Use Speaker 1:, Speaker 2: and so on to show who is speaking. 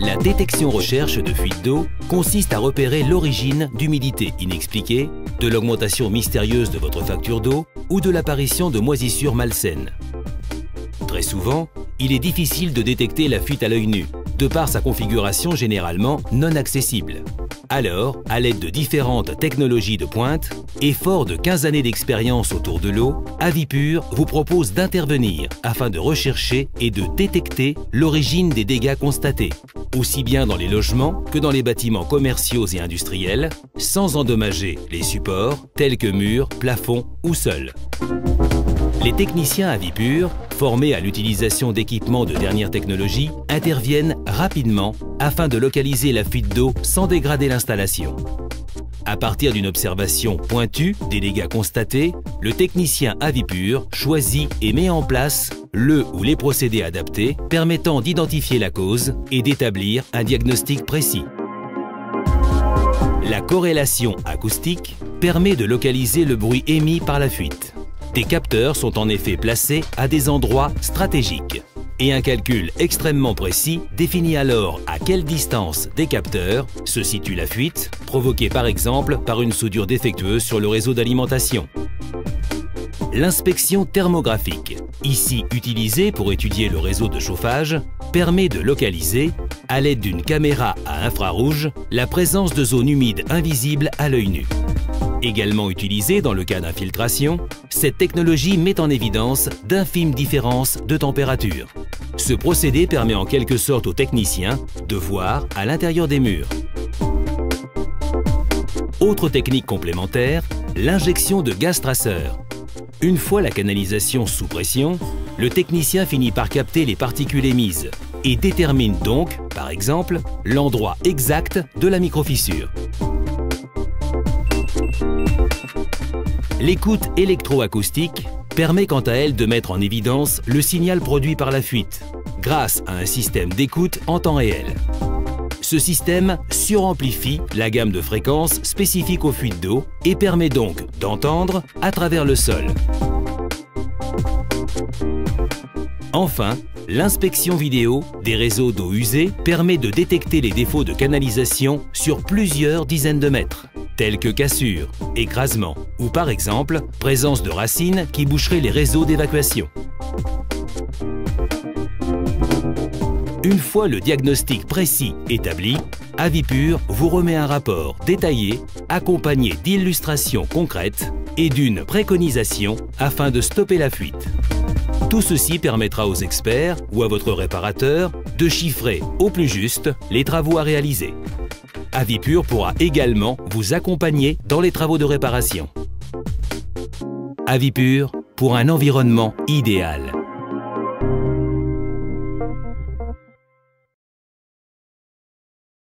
Speaker 1: La détection-recherche de fuite d'eau consiste à repérer l'origine d'humidité inexpliquée, de l'augmentation mystérieuse de votre facture d'eau ou de l'apparition de moisissures malsaines. Très souvent, il est difficile de détecter la fuite à l'œil nu, de par sa configuration généralement non accessible. Alors, à l'aide de différentes technologies de pointe et fort de 15 années d'expérience autour de l'eau, Avipur vous propose d'intervenir afin de rechercher et de détecter l'origine des dégâts constatés, aussi bien dans les logements que dans les bâtiments commerciaux et industriels, sans endommager les supports tels que murs, plafonds ou sols. Les techniciens Avipur, formés à l'utilisation d'équipements de dernière technologie, interviennent rapidement afin de localiser la fuite d'eau sans dégrader l'installation. À partir d'une observation pointue des dégâts constatés, le technicien Avipur choisit et met en place le ou les procédés adaptés permettant d'identifier la cause et d'établir un diagnostic précis. La corrélation acoustique permet de localiser le bruit émis par la fuite. Des capteurs sont en effet placés à des endroits stratégiques et un calcul extrêmement précis définit alors à quelle distance des capteurs se situe la fuite, provoquée par exemple par une soudure défectueuse sur le réseau d'alimentation. L'inspection thermographique, ici utilisée pour étudier le réseau de chauffage, permet de localiser, à l'aide d'une caméra à infrarouge, la présence de zones humides invisibles à l'œil nu. Également utilisée dans le cas d'infiltration, cette technologie met en évidence d'infimes différences de température. Ce procédé permet en quelque sorte aux techniciens de voir à l'intérieur des murs. Autre technique complémentaire, l'injection de gaz traceur. Une fois la canalisation sous pression, le technicien finit par capter les particules émises et détermine donc, par exemple, l'endroit exact de la microfissure. L'écoute électroacoustique permet quant à elle de mettre en évidence le signal produit par la fuite, grâce à un système d'écoute en temps réel. Ce système suramplifie la gamme de fréquences spécifiques aux fuites d'eau et permet donc d'entendre à travers le sol. Enfin, l'inspection vidéo des réseaux d'eau usée permet de détecter les défauts de canalisation sur plusieurs dizaines de mètres, tels que cassures, écrasements ou par exemple présence de racines qui boucheraient les réseaux d'évacuation. Une fois le diagnostic précis établi, Avipur vous remet un rapport détaillé accompagné d'illustrations concrètes et d'une préconisation afin de stopper la fuite. Tout ceci permettra aux experts ou à votre réparateur de chiffrer au plus juste les travaux à réaliser. Avipur pourra également vous accompagner dans les travaux de réparation. Avipur pour un environnement idéal.